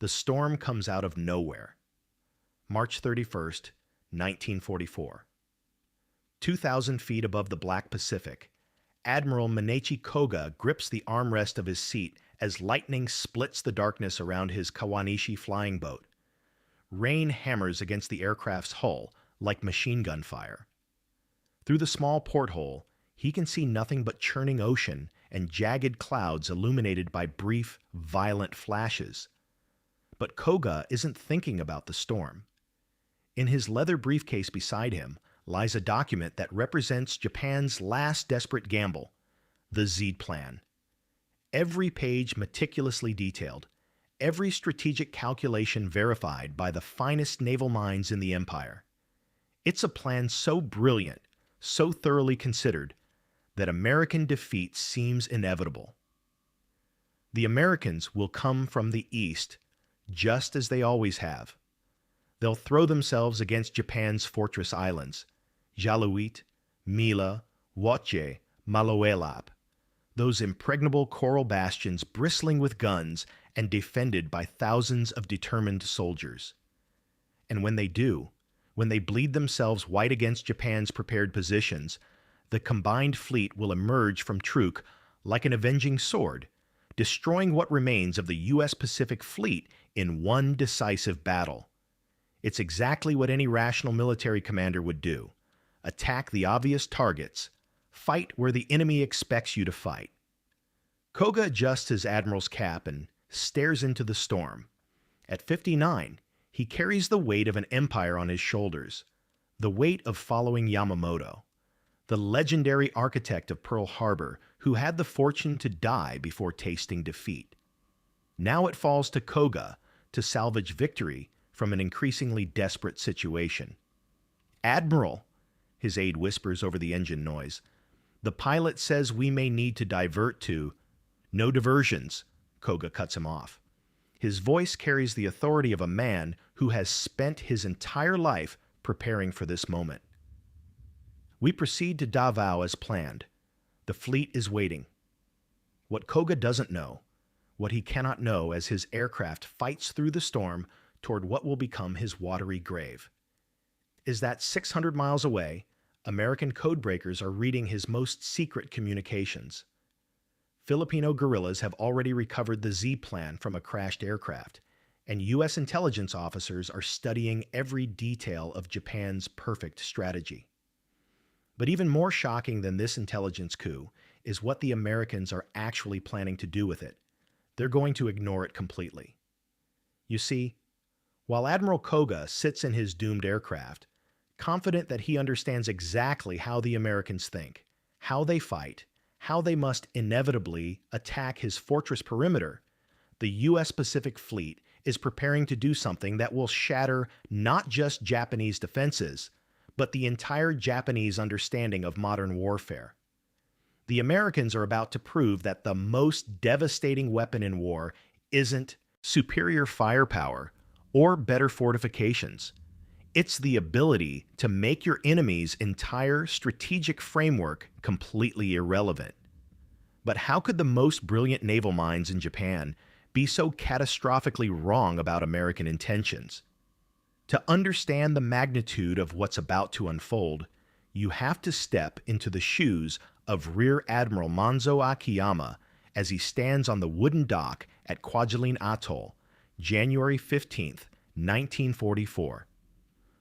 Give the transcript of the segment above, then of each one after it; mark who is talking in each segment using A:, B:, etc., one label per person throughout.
A: The storm comes out of nowhere. March 31st, 1944. 2,000 feet above the Black Pacific, Admiral Mineichi Koga grips the armrest of his seat as lightning splits the darkness around his Kawanishi flying boat. Rain hammers against the aircraft's hull like machine gun fire. Through the small porthole, he can see nothing but churning ocean and jagged clouds illuminated by brief, violent flashes. But Koga isn't thinking about the storm. In his leather briefcase beside him lies a document that represents Japan's last desperate gamble, the Z Plan. Every page meticulously detailed, every strategic calculation verified by the finest naval minds in the empire. It's a plan so brilliant, so thoroughly considered, that American defeat seems inevitable. The Americans will come from the east, just as they always have. They'll throw themselves against Japan's fortress islands, Kwajalein, Mila, Woche, Maloelap, those impregnable coral bastions bristling with guns and defended by thousands of determined soldiers. And when they do, when they bleed themselves white against Japan's prepared positions, the combined fleet will emerge from Truk like an avenging sword, destroying what remains of the U.S. Pacific Fleet in one decisive battle. It's exactly what any rational military commander would do. Attack the obvious targets. Fight where the enemy expects you to fight. Koga adjusts his admiral's cap and stares into the storm. At 59, he carries the weight of an empire on his shoulders, the weight of following Yamamoto, the legendary architect of Pearl Harbor who had the fortune to die before tasting defeat. Now it falls to Koga to salvage victory from an increasingly desperate situation. "Admiral," his aide whispers over the engine noise, "the pilot says we may need to divert to—" "No diversions," Koga cuts him off. His voice carries the authority of a man who has spent his entire life preparing for this moment. We proceed to Davao as planned. The fleet is waiting. What Koga doesn't know, what he cannot know as his aircraft fights through the storm toward what will become his watery grave, is that 600 miles away, American codebreakers are reading his most secret communications. Filipino guerrillas have already recovered the Z Plan from a crashed aircraft, and U.S. intelligence officers are studying every detail of Japan's perfect strategy. But even more shocking than this intelligence coup is what the Americans are actually planning to do with it. They're going to ignore it completely. You see, while Admiral Koga sits in his doomed aircraft, confident that he understands exactly how the Americans think, how they fight, how they must inevitably attack his fortress perimeter, the U.S. Pacific Fleet is preparing to do something that will shatter not just Japanese defenses, but the entire Japanese understanding of modern warfare. The Americans are about to prove that the most devastating weapon in war isn't superior firepower or better fortifications. It's the ability to make your enemy's entire strategic framework completely irrelevant. But how could the most brilliant naval minds in Japan be so catastrophically wrong about American intentions? To understand the magnitude of what's about to unfold, you have to step into the shoes of Rear Admiral Manzo Akiyama as he stands on the wooden dock at Kwajalein Atoll, January 15th, 1944.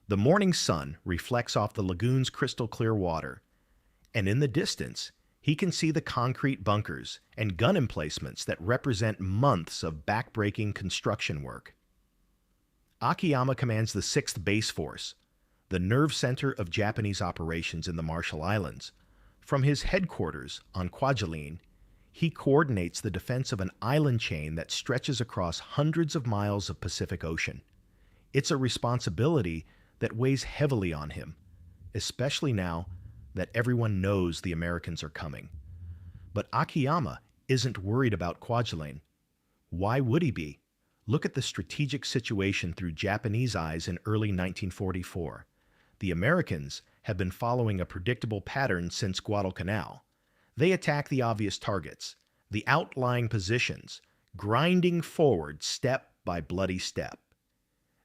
A: The morning sun reflects off the lagoon's crystal-clear water, and in the distance, he can see the concrete bunkers and gun emplacements that represent months of backbreaking construction work. Akiyama commands the 6th Base Force, the nerve center of Japanese operations in the Marshall Islands. From his headquarters on Kwajalein, he coordinates the defense of an island chain that stretches across hundreds of miles of Pacific Ocean. It's a responsibility that weighs heavily on him, especially now that everyone knows the Americans are coming. But Akiyama isn't worried about Kwajalein. Why would he be? Look at the strategic situation through Japanese eyes in early 1944. The Americans have been following a predictable pattern since Guadalcanal. They attack the obvious targets, the outlying positions, grinding forward step by bloody step.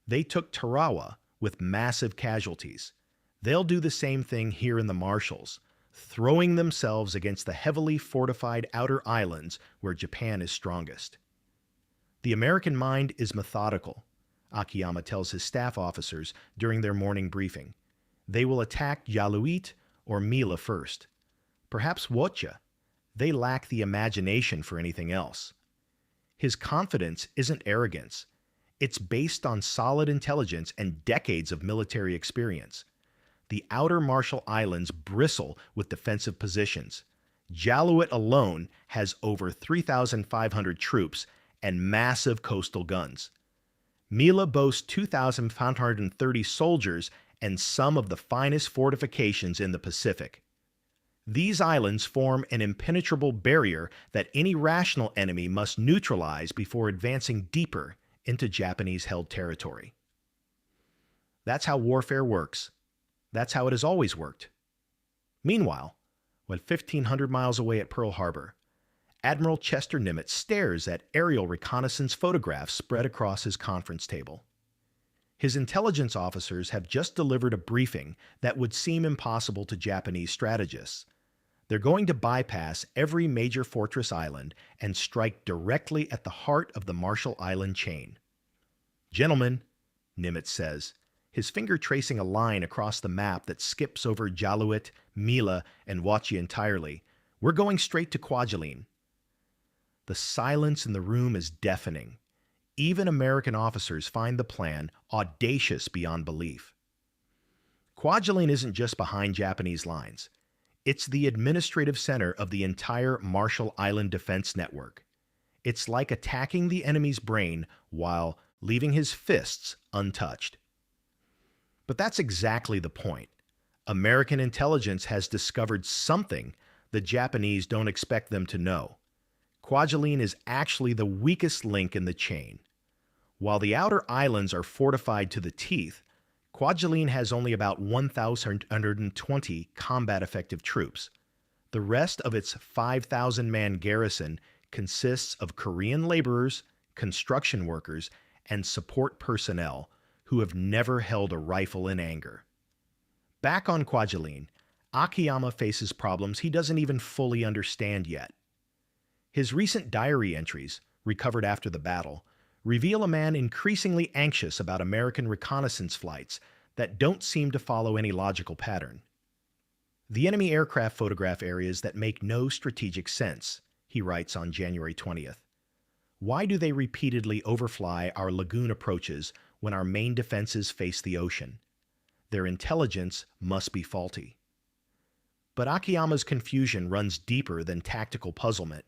A: They took Tarawa with massive casualties. They'll do the same thing here in the Marshalls, throwing themselves against the heavily fortified outer islands where Japan is strongest. The American mind is methodical, Akiyama tells his staff officers during their morning briefing. They will attack Jaluit or Mila first. Perhaps Wocha. They lack the imagination for anything else. His confidence isn't arrogance. It's based on solid intelligence and decades of military experience. The outer Marshall Islands bristle with defensive positions. Jaluit alone has over 3,500 troops and massive coastal guns. Mila boasts 2,530 soldiers and some of the finest fortifications in the Pacific. These islands form an impenetrable barrier that any rational enemy must neutralize before advancing deeper into Japanese-held territory. That's how warfare works. That's how it has always worked. Meanwhile, when 1,500 miles away at Pearl Harbor, Admiral Chester Nimitz stares at aerial reconnaissance photographs spread across his conference table. His intelligence officers have just delivered a briefing that would seem impossible to Japanese strategists. They're going to bypass every major fortress island and strike directly at the heart of the Marshall Island chain. "Gentlemen," Nimitz says, his finger tracing a line across the map that skips over Jaluit, Mila, and Wachi entirely, "we're going straight to Kwajalein." The silence in the room is deafening. Even American officers find the plan audacious beyond belief. Kwajalein isn't just behind Japanese lines. It's the administrative center of the entire Marshall Island defense network. It's like attacking the enemy's brain while leaving his fists untouched. But that's exactly the point. American intelligence has discovered something the Japanese don't expect them to know. Kwajalein is actually the weakest link in the chain. While the outer islands are fortified to the teeth, Kwajalein has only about 1,120 combat-effective troops. The rest of its 5,000-man garrison consists of Korean laborers, construction workers, and support personnel who have never held a rifle in anger. Back on Kwajalein, Akiyama faces problems he doesn't even fully understand yet. His recent diary entries, recovered after the battle, reveal a man increasingly anxious about American reconnaissance flights that don't seem to follow any logical pattern. "The enemy aircraft photograph areas that make no strategic sense," he writes on January 20th. "Why do they repeatedly overfly our lagoon approaches when our main defenses face the ocean? Their intelligence must be faulty." But Akiyama's confusion runs deeper than tactical puzzlement.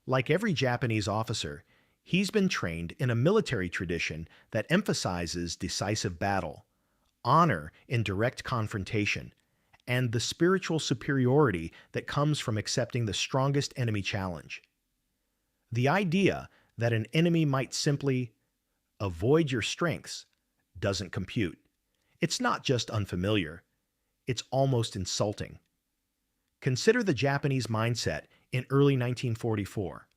A: Like every Japanese officer, he's been trained in a military tradition that emphasizes decisive battle, honor in direct confrontation, and the spiritual superiority that comes from accepting the strongest enemy challenge. The idea that an enemy might simply avoid your strengths doesn't compute. It's not just unfamiliar, it's almost insulting. Consider the Japanese mindset in early 1944.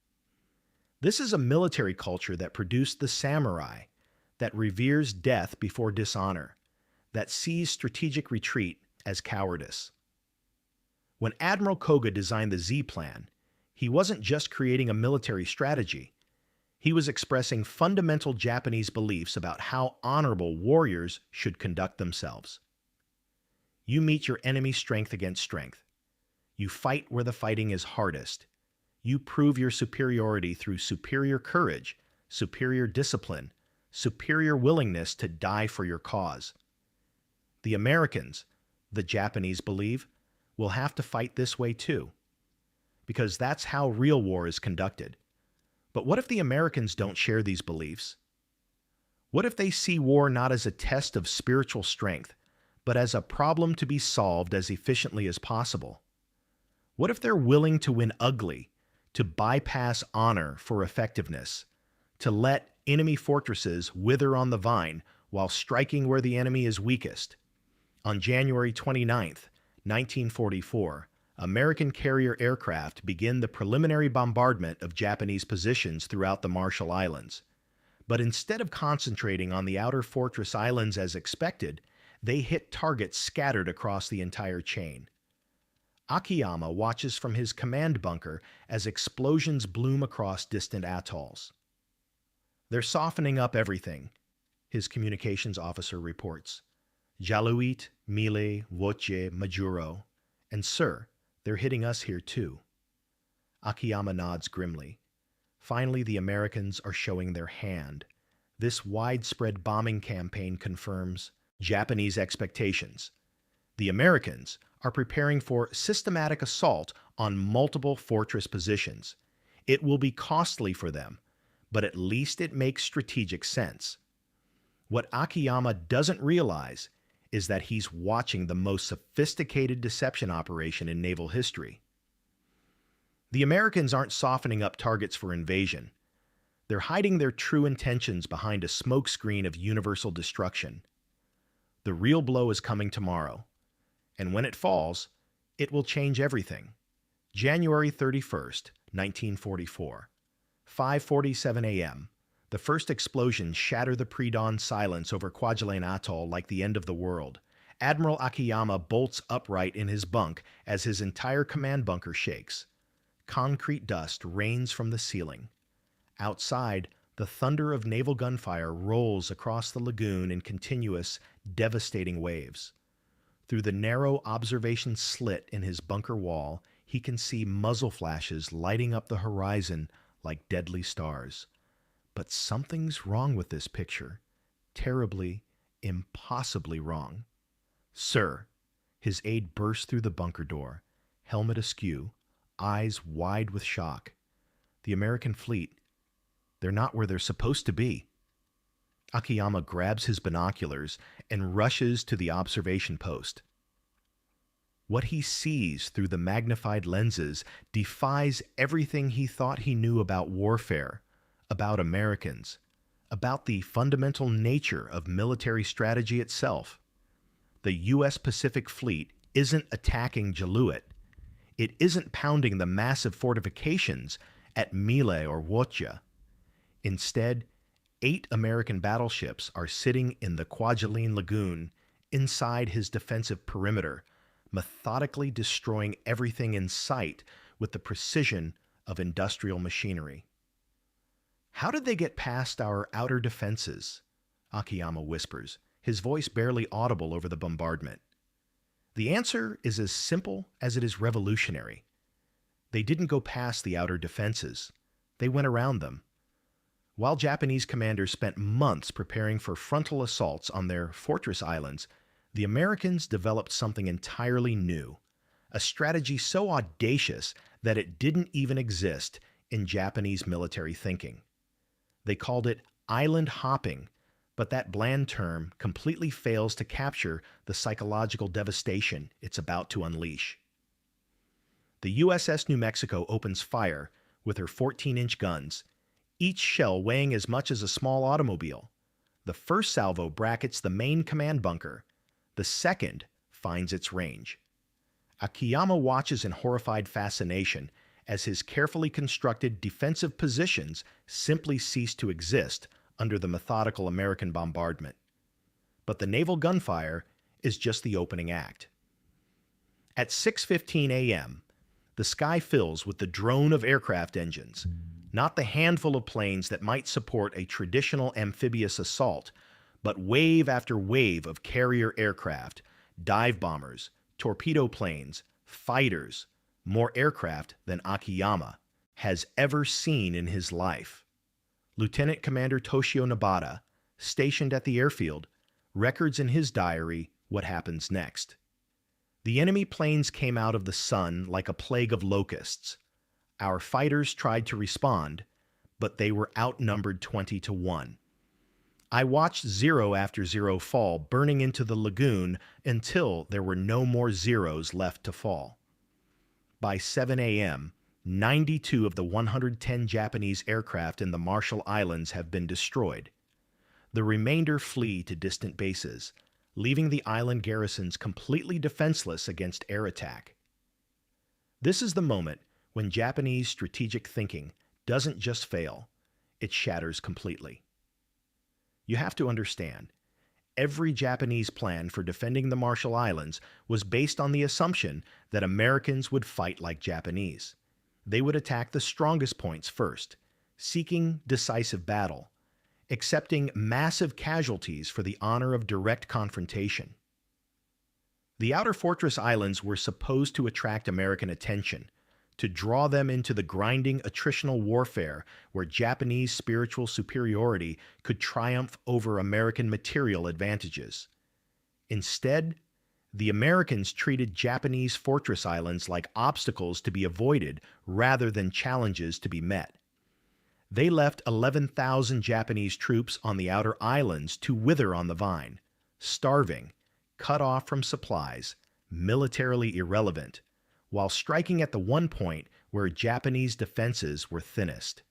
A: This is a military culture that produced the samurai, that reveres death before dishonor, that sees strategic retreat as cowardice. When Admiral Koga designed the Z Plan, he wasn't just creating a military strategy. He was expressing fundamental Japanese beliefs about how honorable warriors should conduct themselves. You meet your enemy's strength against strength. You fight where the fighting is hardest. You prove your superiority through superior courage, superior discipline, superior willingness to die for your cause. The Americans, the Japanese believe, will have to fight this way too, because that's how real war is conducted. But what if the Americans don't share these beliefs? What if they see war not as a test of spiritual strength, but as a problem to be solved as efficiently as possible? What if they're willing to win ugly, to bypass honor for effectiveness, to let enemy fortresses wither on the vine while striking where the enemy is weakest? On January 29th, 1944, American carrier aircraft begin the preliminary bombardment of Japanese positions throughout the Marshall Islands. But instead of concentrating on the outer fortress islands as expected, they hit targets scattered across the entire chain. Akiyama watches from his command bunker as explosions bloom across distant atolls. "They're softening up everything," his communications officer reports. "Jaluit, Mile, Woche, Majuro. And sir, they're hitting us here too." Akiyama nods grimly. Finally, the Americans are showing their hand. This widespread bombing campaign confirms Japanese expectations. The Americans are preparing for systematic assault on multiple fortress positions. It will be costly for them, but at least it makes strategic sense. What Akiyama doesn't realize is that he's watching the most sophisticated deception operation in naval history. The Americans aren't softening up targets for invasion. They're hiding their true intentions behind a smokescreen of universal destruction. The real blow is coming tomorrow, and when it falls, it will change everything. January 31st, 1944. 5:47 a.m. The first explosions shatter the pre-dawn silence over Kwajalein Atoll like the end of the world. Admiral Akiyama bolts upright in his bunk as his entire command bunker shakes. Concrete dust rains from the ceiling. Outside, the thunder of naval gunfire rolls across the lagoon in continuous, devastating waves. Through the narrow observation slit in his bunker wall, he can see muzzle flashes lighting up the horizon like deadly stars. But something's wrong with this picture. Terribly, impossibly wrong. "Sir," his aide bursts through the bunker door, helmet askew, eyes wide with shock. "The American fleet, they're not where they're supposed to be." Akiyama grabs his binoculars and rushes to the observation post. What he sees through the magnified lenses defies everything he thought he knew about warfare, about Americans, about the fundamental nature of military strategy itself. The U.S. Pacific Fleet isn't attacking Jaluit. It isn't pounding the massive fortifications at Mile or Woche. Instead, 8 American battleships are sitting in the Kwajalein Lagoon inside his defensive perimeter, methodically destroying everything in sight with the precision of industrial machinery. "How did they get past our outer defenses?" Akiyama whispers, his voice barely audible over the bombardment. The answer is as simple as it is revolutionary. They didn't go past the outer defenses. They went around them. While Japanese commanders spent months preparing for frontal assaults on their fortress islands, the Americans developed something entirely new, a strategy so audacious that it didn't even exist in Japanese military thinking. They called it island hopping, but that bland term completely fails to capture the psychological devastation it's about to unleash. The USS New Mexico opens fire with her 14-inch guns, each shell weighing as much as a small automobile. The first salvo brackets the main command bunker. The second finds its range. Akiyama watches in horrified fascination as his carefully constructed defensive positions simply cease to exist under the methodical American bombardment. But the naval gunfire is just the opening act. At 6:15 a.m., the sky fills with the drone of aircraft engines, not the handful of planes that might support a traditional amphibious assault, but wave after wave of carrier aircraft, dive bombers, torpedo planes, fighters, more aircraft than Akiyama has ever seen in his life. Lieutenant Commander Toshio Nabata, stationed at the airfield, records in his diary what happens next. "The enemy planes came out of the sun like a plague of locusts. Our fighters tried to respond, but they were outnumbered 20-1. I watched zero after zero fall, burning into the lagoon until there were no more zeros left to fall. By 7 a.m., 92 of the 110 Japanese aircraft in the Marshall Islands have been destroyed. The remainder flee to distant bases, leaving the island garrisons completely defenseless against air attack." This is the moment when Japanese strategic thinking doesn't just fail, it shatters completely. You have to understand, every Japanese plan for defending the Marshall Islands was based on the assumption that Americans would fight like Japanese. They would attack the strongest points first, seeking decisive battle, accepting massive casualties for the honor of direct confrontation. The outer fortress islands were supposed to attract American attention, to draw them into the grinding attritional warfare where Japanese spiritual superiority could triumph over American material advantages. Instead, the Americans treated Japanese fortress islands like obstacles to be avoided rather than challenges to be met. They left 11,000 Japanese troops on the outer islands to wither on the vine, starving, cut off from supplies, militarily irrelevant, while striking at the one point where Japanese defenses were thinnest.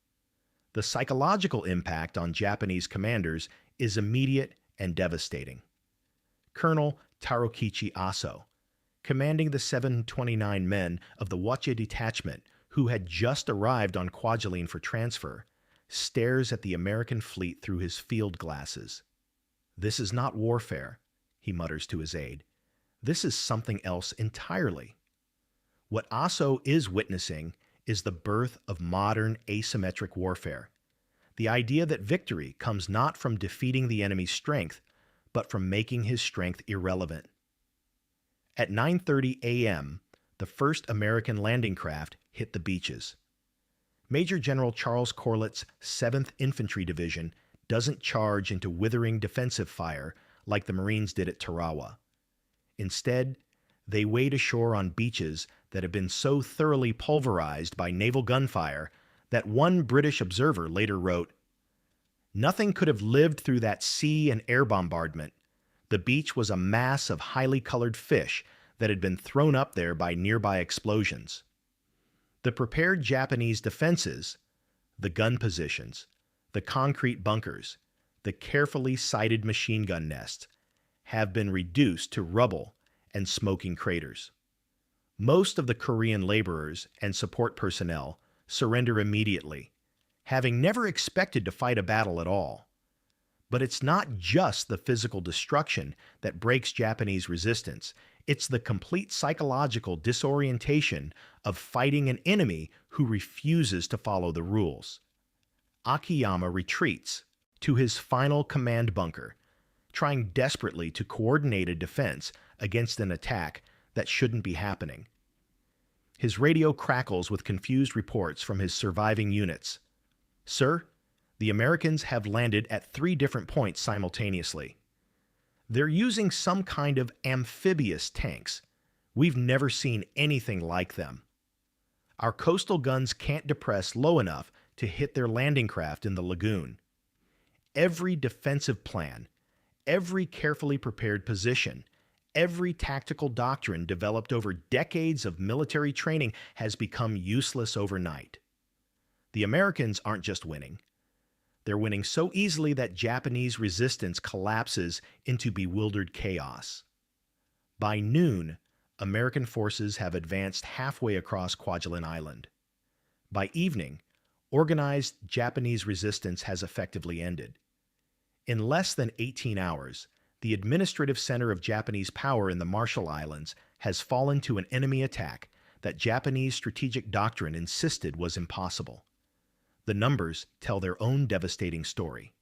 A: The psychological impact on Japanese commanders is immediate and devastating. Colonel Tarokichi Aso, commanding the 729 men of the WWII detachment who had just arrived on Kwajalein for transfer, stares at the American fleet through his field glasses. "This is not warfare," he mutters to his aide. "This is something else entirely." What Aso is witnessing is the birth of modern asymmetric warfare, the idea that victory comes not from defeating the enemy's strength, but from making his strength irrelevant. At 9:30 a.m., the first American landing craft hit the beaches. Major General Charles Corlitt's 7th Infantry Division doesn't charge into withering defensive fire like the Marines did at Tarawa. Instead, they wade ashore on beaches that have been so thoroughly pulverized by naval gunfire that one British observer later wrote, "Nothing could have lived through that sea and air bombardment. The beach was a mass of highly colored fish that had been thrown up there by nearby explosions." The prepared Japanese defenses, the gun positions, the concrete bunkers, the carefully sited machine gun nests, have been reduced to rubble and smoking craters. Most of the Korean laborers and support personnel surrender immediately, having never expected to fight a battle at all. But it's not just the physical destruction that breaks Japanese resistance, it's the complete psychological disorientation of fighting an enemy who refuses to follow the rules. Akiyama retreats to his final command bunker, trying desperately to coordinate a defense against an attack that shouldn't be happening. His radio crackles with confused reports from his surviving units. "Sir, the Americans have landed at 3 different points simultaneously. They're using some kind of amphibious tanks. We've never seen anything like them. Our coastal guns can't depress low enough to hit their landing craft in the lagoon. Every defensive plan, every carefully prepared position, every tactical doctrine developed over decades of military training has become useless overnight. The Americans aren't just winning. They're winning so easily that Japanese resistance collapses into bewildered chaos. By noon, American forces have advanced halfway across Kwajalein Island. By evening, organized Japanese resistance has effectively ended. In less than 18 hours, the administrative center of Japanese power in the Marshall Islands has fallen to an enemy attack that Japanese strategic doctrine insisted was impossible. The numbers tell their own devastating story.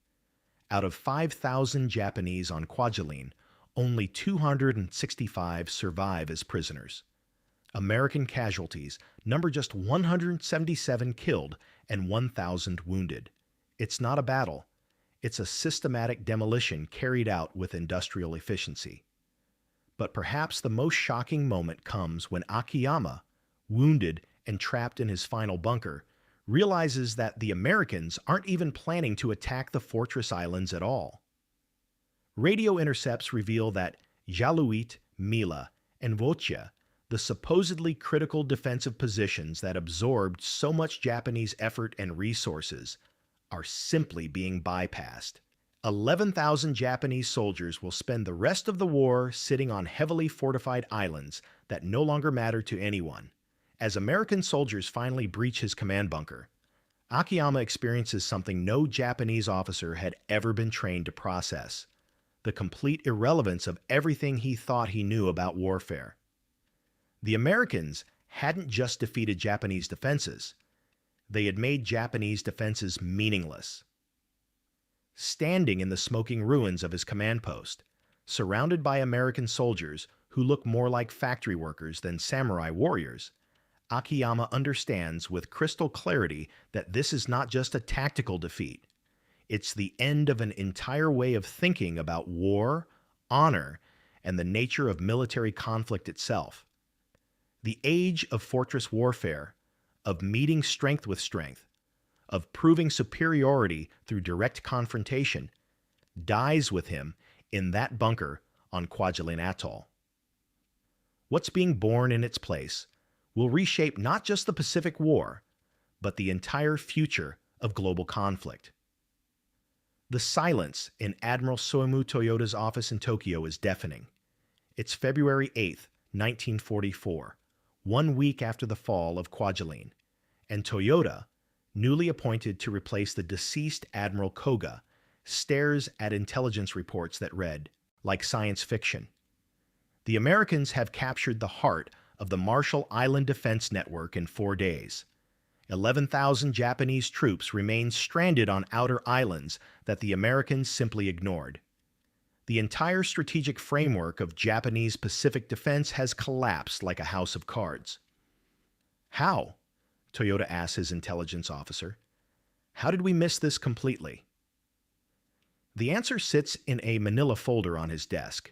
A: Out of 5,000 Japanese on Kwajalein, only 265 survive as prisoners. American casualties number just 177 killed and 1,000 wounded. It's not a battle. It's a systematic demolition carried out with industrial efficiency. But perhaps the most shocking moment comes when Akiyama, wounded and trapped in his final bunker, realizes that the Americans aren't even planning to attack the fortress islands at all. Radio intercepts reveal that Jaluit, Mila, and Vocha, the supposedly critical defensive positions that absorbed so much Japanese effort and resources, are simply being bypassed. 11,000 Japanese soldiers will spend the rest of the war sitting on heavily fortified islands that no longer matter to anyone. As American soldiers finally breach his command bunker, Akiyama experiences something no Japanese officer had ever been trained to process: the complete irrelevance of everything he thought he knew about warfare. The Americans hadn't just defeated Japanese defenses, they had made Japanese defenses meaningless. Standing in the smoking ruins of his command post, surrounded by American soldiers who look more like factory workers than samurai warriors, Akiyama understands with crystal clarity that this is not just a tactical defeat. It's the end of an entire way of thinking about war, honor, and the nature of military conflict itself. The age of fortress warfare, of meeting strength with strength, of proving superiority through direct confrontation, dies with him in that bunker on Kwajalein Atoll. What's being born in its place will reshape not just the Pacific War, but the entire future of global conflict. The silence in Admiral Soemu Toyoda's office in Tokyo is deafening. It's February 8, 1944, 1 week after the fall of Kwajalein, and Toyoda, newly appointed to replace the deceased Admiral Koga, stares at intelligence reports that read, like science fiction: the Americans have captured the heart of the Marshall Island Defense Network in 4 days. 11,000 Japanese troops remain stranded on outer islands that the Americans simply ignored. The entire strategic framework of Japanese Pacific defense has collapsed like a house of cards. How? Toyoda asks his intelligence officer. How did we miss this completely? The answer sits in a manila folder on his desk,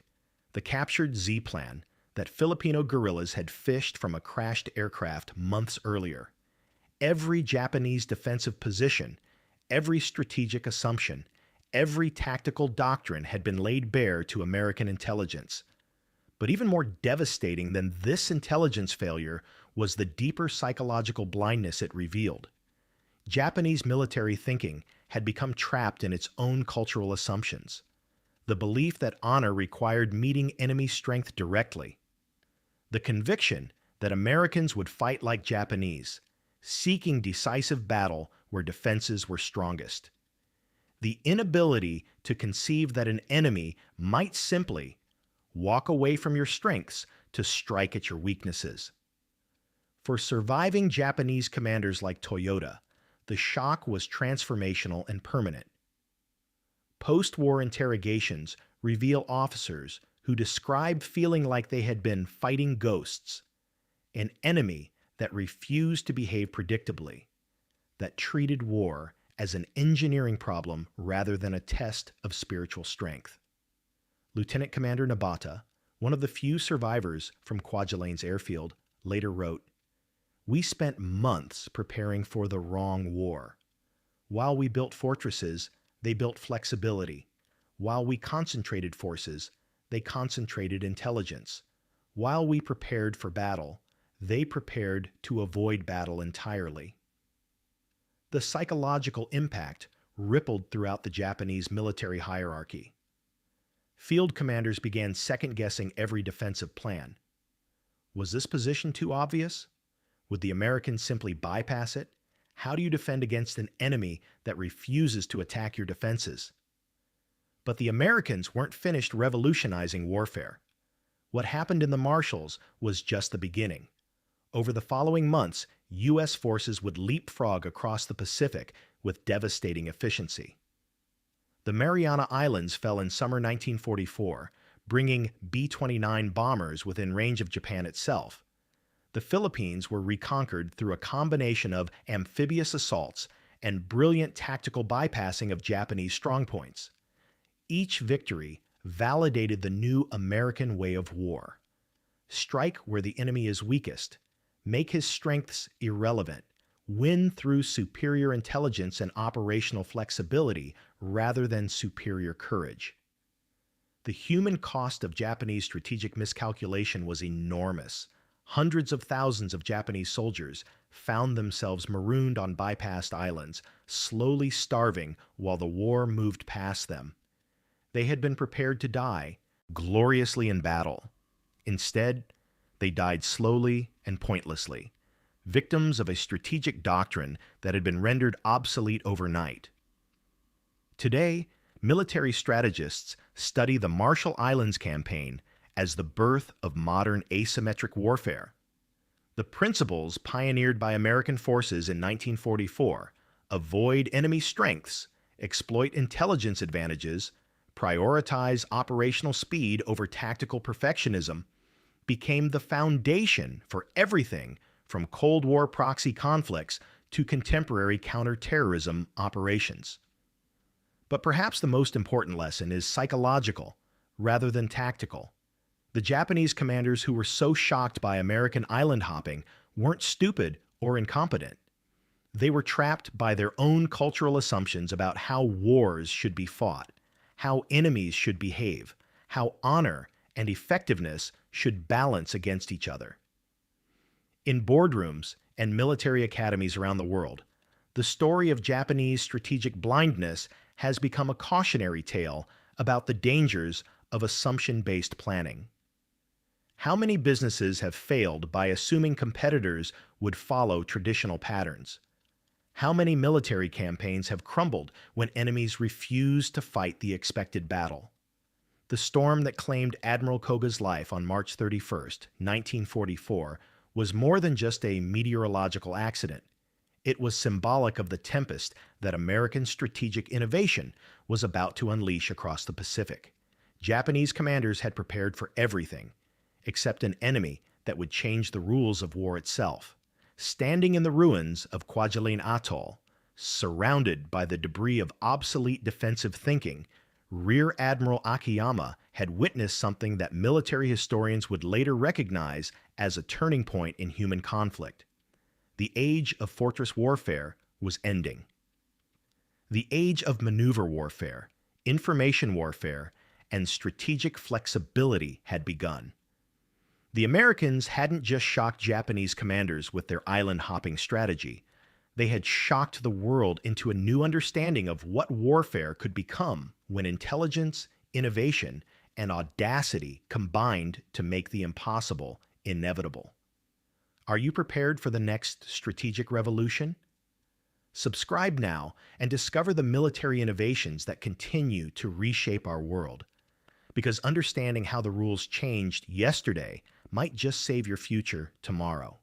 A: the captured Z-plan that Filipino guerrillas had fished from a crashed aircraft months earlier. Every Japanese defensive position, every strategic assumption, every tactical doctrine had been laid bare to American intelligence. But even more devastating than this intelligence failure was the deeper psychological blindness it revealed. Japanese military thinking had become trapped in its own cultural assumptions. The belief that honor required meeting enemy strength directly. The conviction that Americans would fight like Japanese, seeking decisive battle where defenses were strongest. The inability to conceive that an enemy might simply walk away from your strengths to strike at your weaknesses. For surviving Japanese commanders like Toyoda, the shock was transformational and permanent. Post-war interrogations reveal officers who describe feeling like they had been fighting ghosts, an enemy that refused to behave predictably, that treated war as an engineering problem rather than a test of spiritual strength. Lieutenant Commander Nabata, one of the few survivors from Kwajalein's airfield, later wrote, "We spent months preparing for the wrong war. While we built fortresses, they built flexibility. While we concentrated forces, they concentrated intelligence. While we prepared for battle, they prepared to avoid battle entirely." The psychological impact rippled throughout the Japanese military hierarchy. Field commanders began second-guessing every defensive plan. Was this position too obvious? Would the Americans simply bypass it? How do you defend against an enemy that refuses to attack your defenses? But the Americans weren't finished revolutionizing warfare. What happened in the Marshalls was just the beginning. Over the following months, U.S. forces would leapfrog across the Pacific with devastating efficiency. The Mariana Islands fell in summer 1944, bringing B-29 bombers within range of Japan itself. The Philippines were reconquered through a combination of amphibious assaults and brilliant tactical bypassing of Japanese strongpoints. Each victory validated the new American way of war. Strike where the enemy is weakest, make his strengths irrelevant, win through superior intelligence and operational flexibility rather than superior courage. The human cost of Japanese strategic miscalculation was enormous. Hundreds of thousands of Japanese soldiers found themselves marooned on bypassed islands, slowly starving while the war moved past them. They had been prepared to die gloriously in battle. Instead, they died slowly and pointlessly, victims of a strategic doctrine that had been rendered obsolete overnight. Today, military strategists study the Marshall Islands campaign as the birth of modern asymmetric warfare. The principles pioneered by American forces in 1944, avoid enemy strengths, exploit intelligence advantages, prioritize operational speed over tactical perfectionism, became the foundation for everything from Cold War proxy conflicts to contemporary counterterrorism operations. But perhaps the most important lesson is psychological rather than tactical. The Japanese commanders who were so shocked by American island hopping weren't stupid or incompetent. They were trapped by their own cultural assumptions about how wars should be fought, how enemies should behave, how honor and effectiveness should balance against each other. In boardrooms and military academies around the world, the story of Japanese strategic blindness has become a cautionary tale about the dangers of assumption-based planning. How many businesses have failed by assuming competitors would follow traditional patterns? How many military campaigns have crumbled when enemies refused to fight the expected battle? The storm that claimed Admiral Koga's life on March 31, 1944, was more than just a meteorological accident. It was symbolic of the tempest that American strategic innovation was about to unleash across the Pacific. Japanese commanders had prepared for everything, except an enemy that would change the rules of war itself. Standing in the ruins of Kwajalein Atoll, surrounded by the debris of obsolete defensive thinking, Rear Admiral Akiyama had witnessed something that military historians would later recognize as a turning point in human conflict. The age of fortress warfare was ending. The age of maneuver warfare, information warfare, and strategic flexibility had begun. The Americans hadn't just shocked Japanese commanders with their island-hopping strategy. They had shocked the world into a new understanding of what warfare could become when intelligence, innovation, and audacity combined to make the impossible inevitable. Are you prepared for the next strategic revolution? Subscribe now and discover the military innovations that continue to reshape our world. Because understanding how the rules changed yesterday might just save your future tomorrow.